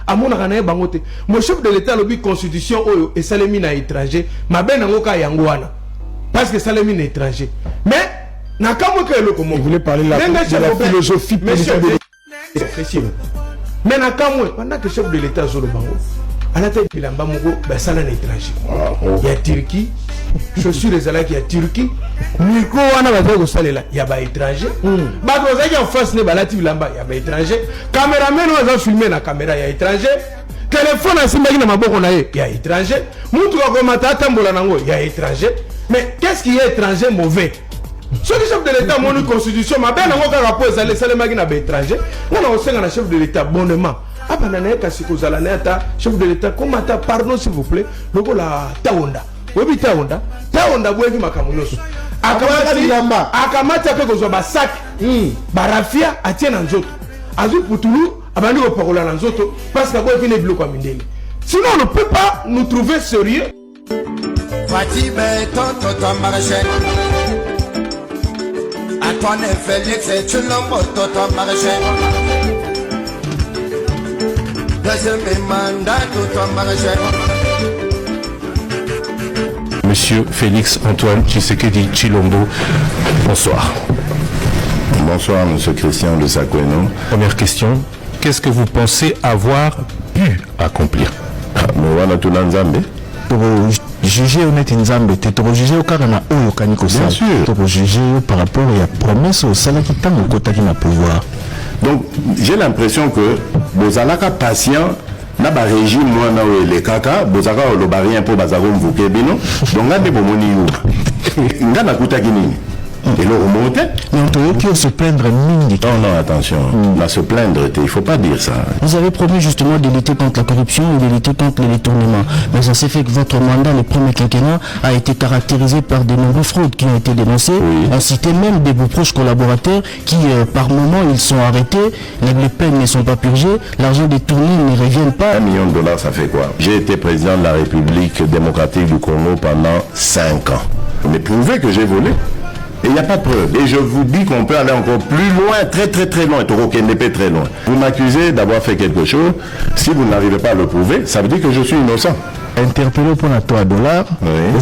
amona kana bangote mon chef de l'état lobby constitution oyo et salemi na étranger ma ben ngoka yangwana parce que salemi na étranger mais na kamwe que le comment vous voulez parler de la philosophie politique mais na kamwe pendant que chef de l'état zolo bango ana ta bilamba moko ba sala na étranger ya Turquie chaussures ezalaki ya Turquie micro wana ba ko salela ya ba étranger ba ko zaki en face ne balati bilamba ya ba étranger cameraman waza filmer na caméra ya étranger téléphone asimbaki na maboko na ye ya étranger mutu ko mata tambola nango ya étranger mais qu'est-ce qui est étranger mauvais ce que chef de l'état mon constitution ma ben nango ka rapport ezale salemaki na ba étranger ngana osenga na chef de l'état bonnement abanana kasi kozala na ta chef de l'état comment ta pardon s'il vous plaît lokola taonda webi taonda bweki makamu nyonso akamata pe kozwa basak barafia atie na nzoto azu putulu abandi kopakola na nzoto parce que bweki ne biloko ya mindele sinon on ne peut pas nous trouver sérieux Antoine Félix et tu l'as toto marché. Monsieur Félix Antoine Tshisekedi Tshilombo, bonsoir. Bonsoir, monsieur Christian de Sakweno. Première question, qu'est-ce que vous pensez avoir pu accomplir? Juger honnête Nzambe, tu juger au carana ou au caniko. Bien sûr. Tu juger par rapport à la promesse au salaire qui t'a mon côté qui n'a pouvoir. Donc, j'ai l'impression que vous avez un patient, na ba régime moi na les kaka, vous avez le barien pour bazaro mvuke bino. Donc, on a des bomoni you. On a kuta kinini. Et le remonter. Mais on peut se plaindre mine. Non, attention. On va se plaindre, il ne faut pas dire ça. Vous avez promis justement de lutter contre la corruption et de lutter contre les détournements. Mais ça s'est fait que votre mandat, le premier quinquennat, a été caractérisé par de nombreuses fraudes qui ont été dénoncées. Oui. On citait même de vos proches collaborateurs qui, par moment, ils sont arrêtés, les peines ne sont pas purgées, l'argent détourné ne revient pas. $1 million, ça fait quoi? J'ai été président de la République démocratique du Congo pendant 5 ans. Mais prouvez que j'ai volé. Et il n'y a pas de preuve. Et je vous dis qu'on peut aller encore plus loin, très loin. Et très loin. Vous m'accusez d'avoir fait quelque chose. Si vous n'arrivez pas à le prouver, ça veut dire que je suis innocent. Interpellé pour la $3.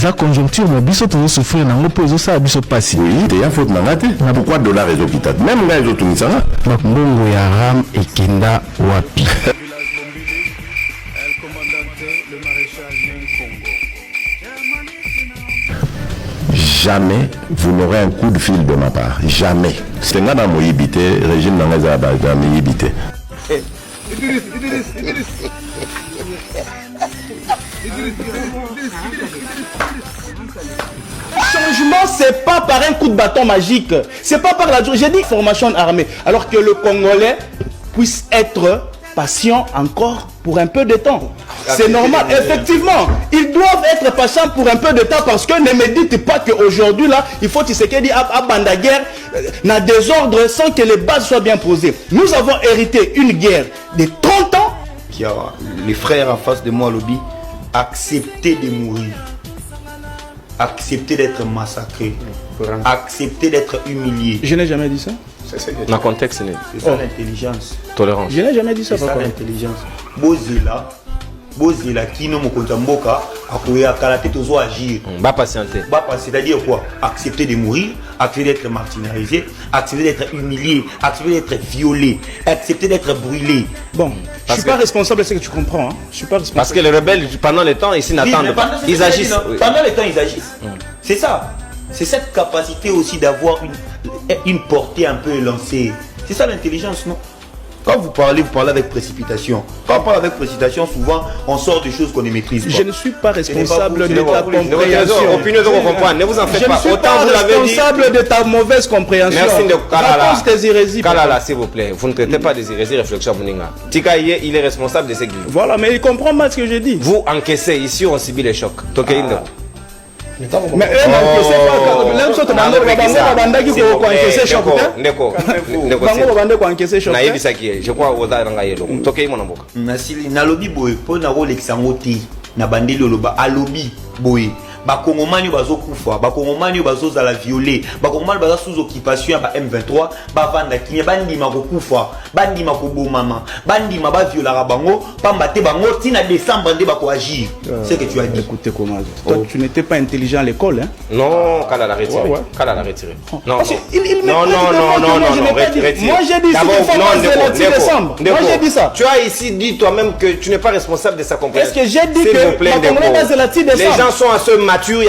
Les conjoncture, mais biso pour souffrir, n'a pas posé ça, biso passé. Oui, il y a faute mangaté. Pourquoi $1 est occupé? Même là, ils ont tout mis ça. Mbongo ya ram et kenda wapi. Jamais vous n'aurez un coup de fil de ma part. Jamais. C'est un gars moyibité, régime dans les abats, moyibité. Changement, c'est pas par un coup de bâton magique. C'est pas par la... J'ai dit formation armée. Alors que le Congolais puisse être patient encore pour un peu de temps. C'est normal, effectivement. Ils doivent être patients pour un peu de temps parce que ne me dites pas qu'aujourd'hui, là, il faut Tshisekedi à bande guerre, n'a désordre sans que les bases soient bien posées. Nous avons hérité une guerre de 30 ans. Qui a les frères en face de moi, lobby, accepter de mourir, accepter d'être massacré, accepter d'être humilié. Je n'ai jamais dit ça. Dans le contexte, c'est ça l'intelligence. Tolérance. Je n'ai jamais dit ça. C'est ça l'intelligence. Bozela qui ne mokonza mboka akoya kalaté tozo agir. Ba patienter. C'est-à-dire quoi? Accepter de mourir, accepter d'être martyrisé, accepter d'être humilié, accepter d'être violé, accepter d'être brûlé. Bon, je suis pas responsable de ce que tu comprends. Hein. Je suis pas responsable. Parce que les rebelles pendant le temps ici n'attendent pas. Ils agissent. Pendant le temps ils agissent. C'est ça. C'est cette capacité aussi d'avoir une portée un peu élancée. C'est ça l'intelligence, non? Quand vous parlez avec précipitation. Quand on parle avec précipitation, souvent, on sort des choses qu'on ne maîtrise pas. Je ne suis pas responsable de ta compréhension. Ne vous en faites pas. Je ne suis pas responsable de ta mauvaise compréhension. Merci de Kalala. Tes hérésies. Kalala, s'il vous plaît. Vous ne traitez pas des hérésies, réflexion Mouninga. Tikaye, il est responsable de ce qu'il dit. Voilà, mais il comprend mal ce que je dis. Vous encaissez, ici on subit les chocs. Tokeindo. Mais eux n'encaissent pas. Même si tu encaissé choc. Je crois au Dangaïlo. Tokei mon amboka. Na lobby boy, pour na rôle exangoté, na bandeli loba, a lobby boy. bakongomani bazokufa, bakongomani bazozala violé, bakongomani baza sous occupation ya ba M23, bavanda kimia bandima kokufa, bandima kobomama, bandima ba violara bango, pamba te bango tina décembre nde bako agir. C'est que tu as dit. Écoutez comment toi, tu n'étais pas intelligent à l'école, hein? Non, qu'elle a la retiré. Qu'elle a la retiré. Non, non, retire. Moi j'ai dit c'est décembre. Moi j'ai dit ça. Tu as ici dit toi-même que tu n'es pas responsable de sa compréhension. Est-ce que j'ai dit que les gens sont assez matures,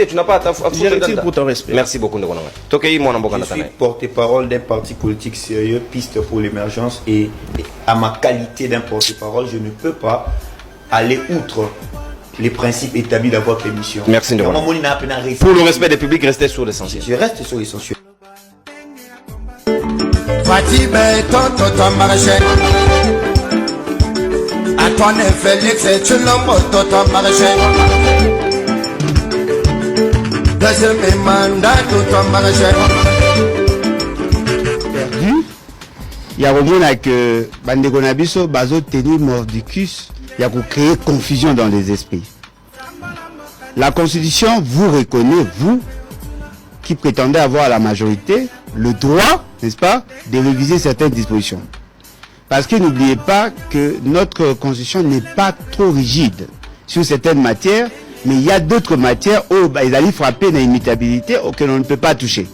tu n'as pas à je retire pour ton respect. Je suis porte-parole d'un parti politique sérieux, piste pour l'émergence, et à ma qualité d'un porte-parole, je ne peux pas aller outre les principes établis dans votre émission. Merci de pour le respect des publics, restez sur l'essentiel. Je reste sur l'essentiel. Antoine Félix et tu l'as ton marché. Deuxième mandat de ton marché. Perdu. Il y a vraiment que Bandeko Nabiso bazo tenir mordicus. Il y a créer confusion dans les esprits. La Constitution vous reconnaît, vous qui prétendez avoir la majorité, le droit, n'est-ce pas, de réviser certaines dispositions. Parce que n'oubliez pas que notre Constitution n'est pas trop rigide sur certaines matières, mais il y a d'autres matières où ils allaient frapper dans l'imitabilité auxquelles on ne peut pas toucher.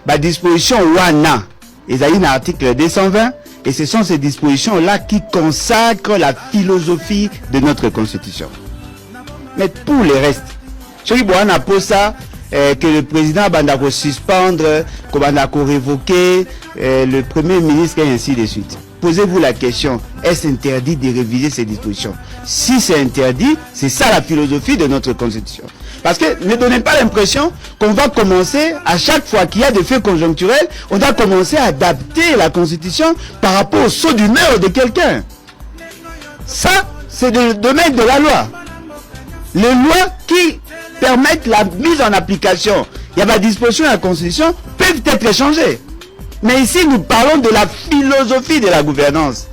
La disposition WANA, ils allaient dans l'article 220, et ce sont ces dispositions-là qui consacrent la philosophie de notre Constitution. Mais pour les restes, je dis pour ça, que le président va suspendre, qu'on va révoquer, le premier ministre et ainsi de suite. Posez-vous la question, est-ce interdit de réviser ces dispositions? Si c'est interdit, c'est ça la philosophie de notre Constitution. Parce que ne donnez pas l'impression qu'on va commencer, à chaque fois qu'il y a des faits conjoncturels, on va commencer à adapter la Constitution par rapport au saut d'humeur de quelqu'un. Ça, c'est le domaine de la loi. Les lois qui permettent la mise en application, il y a des dispositions de la Constitution, peuvent être changées. Mais ici, nous parlons de la philosophie de la gouvernance.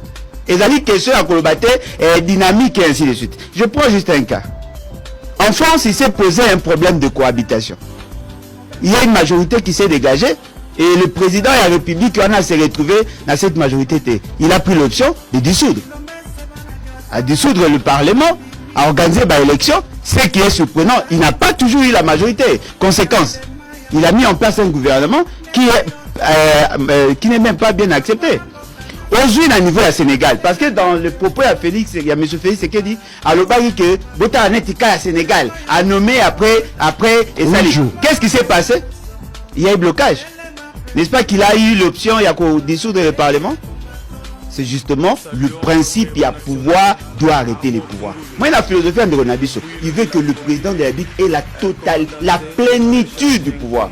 Et ça dit question à Kolobate est dynamique et ainsi de suite. Je prends juste un cas. En France, il s'est posé un problème de cohabitation. Il y a une majorité qui s'est dégagée et le président de la République s'est retrouvé dans cette majorité. Il a pris l'option de dissoudre. À dissoudre le Parlement, à organiser une élection. Ce qui est surprenant, il n'a pas toujours eu la majorité. Conséquence, il a mis en place un gouvernement qui n'est même pas bien accepté. Aujourd'hui, à niveau du Sénégal, parce que dans le propos à Félix, il y a M. Félix qui dit à l'Obari que Bota Netika à Sénégal a nommé après et ça les jours. Qu'est-ce qui s'est passé? Il y a eu blocage. N'est-ce pas qu'il a eu l'option, il y a qu'au dissoudre le Parlement? C'est justement le principe, il y a pouvoir, doit arrêter les pouvoirs. Moi, la philosophie de Ronabiso, il veut que le président de la République ait la plénitude du pouvoir.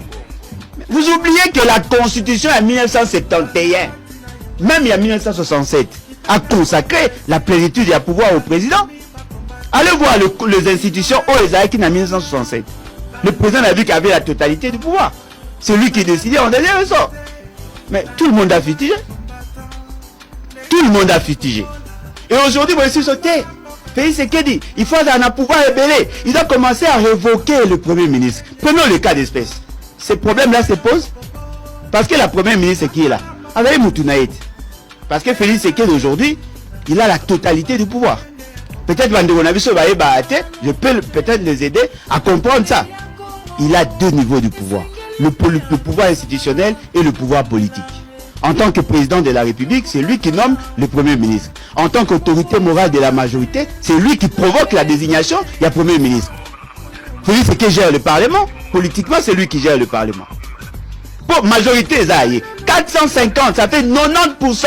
Vous oubliez que la Constitution en 1971, même il y a 1967, a consacré la plénitude du pouvoir au président. Allez voir les institutions OESAIK en 1967. Le président de la République avait la totalité du pouvoir. C'est lui qui décidait en dernier ressort. Mais tout le monde a fustigé. Tout le monde a fustigé. Et aujourd'hui, vous avez sauté. Félix Sekedi, il faut un pouvoir ébélé. Il doit commencer à révoquer le Premier ministre. Prenons le cas d'espèce. Ces problèmes-là se posent parce que la Première ministre qui est là, avec Moutunaït. Parce que Félix Sekedi aujourd'hui, il a la totalité du pouvoir. Peut-être je peux peut-être les aider à comprendre ça. Il a deux niveaux du pouvoir. Le pouvoir institutionnel et le pouvoir politique. En tant que président de la République, c'est lui qui nomme le Premier ministre. En tant qu'autorité morale de la majorité, c'est lui qui provoque la désignation du Premier ministre. Félix Sekedi gère le Parlement. Politiquement, c'est lui qui gère le Parlement. Pour majorité, 450, ça fait 90%.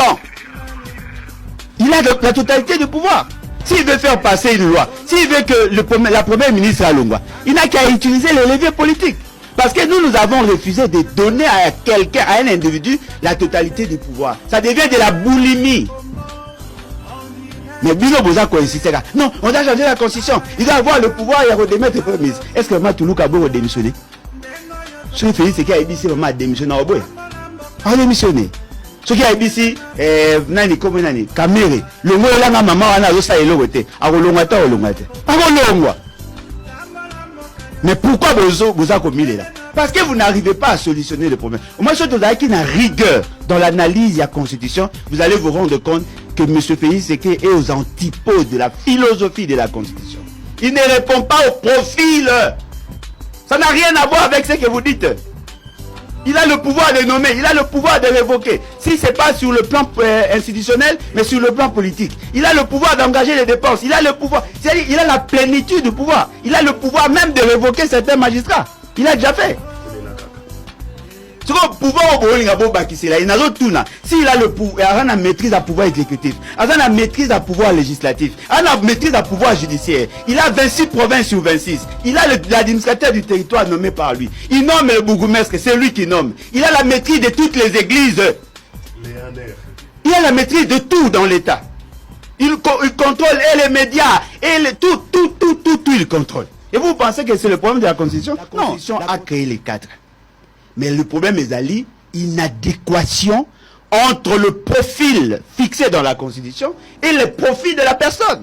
Il a la totalité du pouvoir. S'il veut faire passer une loi, s'il veut que la Première ministre à Longwa, il n'a qu'à utiliser les leviers politiques. Parce que nous avons refusé de donner à quelqu'un, à un individu, la totalité du pouvoir. Ça devient de la boulimie. Mais Bilo Boza coïncide là. Non, on a changé la constitution. Il doit avoir le pouvoir et redémettre le Premier ministre. Est-ce que Matounou Kabo a démissionné? Ce qui fait, c'est qu'il a dit a démissionné au bout. Il a démissionné. Ce qui a dit ici, Nani comme Nani, Kamere, le mot là, maman, on a reçu le vote. A Rolongata, Rolongata. A Rolongwa. Mais pourquoi vous avez commis là? Parce que vous n'arrivez pas à solutionner le problème. Moi, je vous dis qu'il y a une rigueur dans l'analyse de la Constitution. Vous allez vous rendre compte que M. Félix Tshisekedi est aux antipodes de la philosophie de la Constitution. Il ne répond pas au profil. Ça n'a rien à voir avec ce que vous dites. Il a le pouvoir de nommer, il a le pouvoir de révoquer. Si ce n'est pas sur le plan institutionnel, mais sur le plan politique. Il a le pouvoir d'engager les dépenses. Il a le pouvoir, c'est-à-dire il a la plénitude du pouvoir. Il a le pouvoir même de révoquer certains magistrats. Il a déjà fait. S'il a le pouvoir, il a la maîtrise du pouvoir exécutif, il a la maîtrise du pouvoir législatif, il a la maîtrise du pouvoir judiciaire. Il a 26 provinces sur 26. Il a l'administrateur du territoire nommé par lui. Il nomme le bourgmestre, c'est lui qui nomme. Il a la maîtrise de toutes les églises. Il a la maîtrise de tout dans l'État. Il contrôle et les médias, et tout, il contrôle. Et vous pensez que c'est le problème de la Constitution? La Constitution a créé les cadres. Mais le problème est l'inadéquation entre le profil fixé dans la Constitution et le profil de la personne.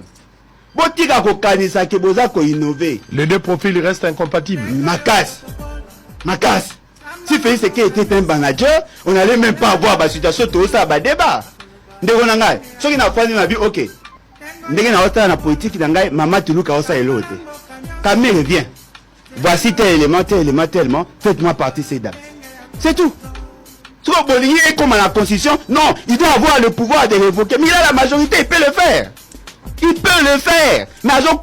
Les deux profils restent incompatibles. Macasse. Si Félix Tshisekedi était un manager, on n'allait même pas avoir la situation tout ça, un débat. Ce qui n'a pas dit, ok. La politique, maman Toulouka osa elote. Camille revient. Voici tel élément, tellement, faites-moi partie ces dames. C'est tout. Si vous voulez comme à la Constitution, non, il doit avoir le pouvoir de révoquer. Mais il a la majorité, il peut le faire. Il peut le faire. Mais il faut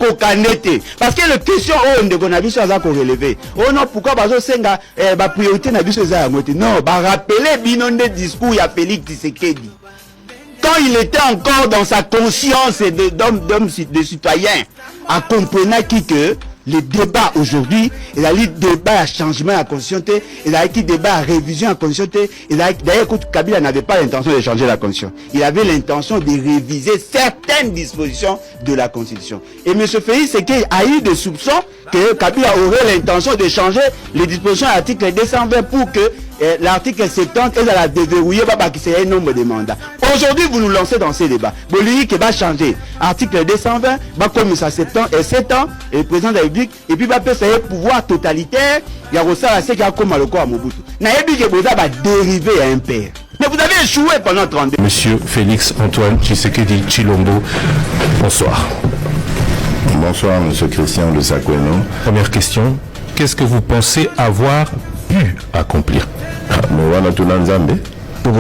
parce que la question, on a vu ça qu'on relever. Oh non, pourquoi la priorité n'a vu ça? Non, rappeler le discours, il y a Félix Tshisekedi. Quand il était encore dans sa conscience d'homme de citoyen, en comprenant que les débats aujourd'hui, il y a eu débat à changement à la Constitution, il y a eu débat à révision à la Constitution, d'ailleurs, Kabila n'avait pas l'intention de changer la Constitution. Il avait l'intention de réviser certaines dispositions de la Constitution. Et M. Félix Tshisekedi a eu des soupçons que Kabila aurait l'intention de changer les dispositions de l'article 220 pour que l'article 70 est à la déverrouiller, qui c'est un nombre de mandats. Aujourd'hui, vous nous lancez dans ces débats. Bolivie qui va changer. Article 220, comme ça 7 ans, et le président de la République, et puis va passer un pouvoir totalitaire, il y a ça, c'est qu'il y a comme le corps à Mobutu. Naïbi que vous va dériver à un père. Mais vous avez échoué pendant 30 ans. Monsieur Félix Antoine Tshisekedi Tshilombo, bonsoir. Bonsoir, monsieur Christian de Sakweno. Première question, qu'est-ce que vous pensez avoir pu accomplir? Pour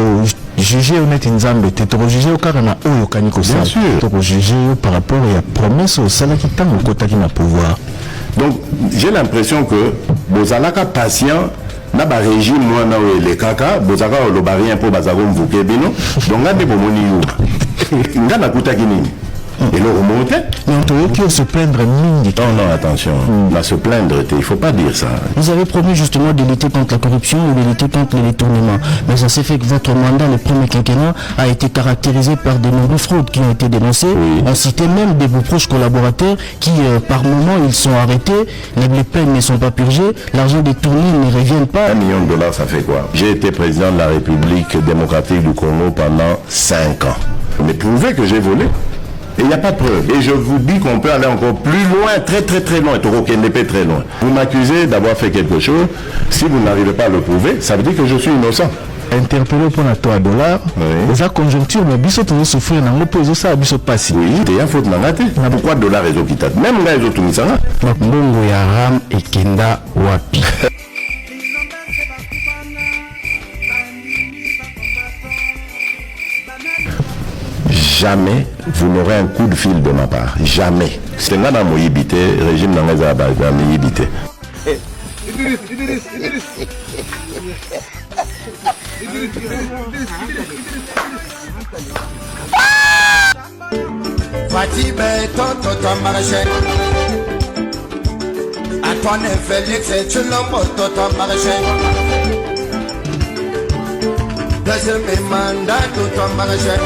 juger honnête Nzambe, pour juger au carana ou au caniko, bien sûr. Pour juger par rapport à la promesse au salaire qui t'a au côté qui n'a pouvoir. Donc, j'ai l'impression que vous avez un patient, na ba régime moi na les kaka, vous avez le barien pour bazago mvuke bino. Donc là, des bomoni you. Ngana kuta kinini. Et le remonter. Mais on peut se plaindre mine. Non, attention. Là, se plaindre, il ne faut pas dire ça. Vous avez promis justement de lutter contre la corruption et de lutter contre les détournements. Mais ça s'est fait que votre mandat, le premier quinquennat, a été caractérisé par de nombreuses fraudes qui ont été dénoncées. Oui. On citait même de vos proches collaborateurs qui, par moment, ils sont arrêtés, les peines ne sont pas purgées, l'argent détourné ne revient pas. $1 million, ça fait quoi? J'ai été président de la République démocratique du Congo pendant 5 ans. Mais prouvez que j'ai volé. Et il n'y a pas de preuve. Et je vous dis qu'on peut aller encore plus loin, très loin, et très loin. Vous m'accusez d'avoir fait quelque chose. Si vous n'arrivez pas à le prouver, ça veut dire que je suis innocent. Interpellé pour $3, aux conjoncture, mais biso tout souffrir dans l'opposé ça biso passé. Oui, il y a faute n'angate. Pourquoi $, réseau qui t'a même là réseau tout ça. Mbongo ya ram et kenda wapi. Jamais vous n'aurez un coup de fil de ma part. Jamais. C'est là dans mon yibité, régime dans les abats, dans mes yibité. Fatime toto marché. Antoine Félix Tshilombo toto marché. Deuxième mandat toto marché.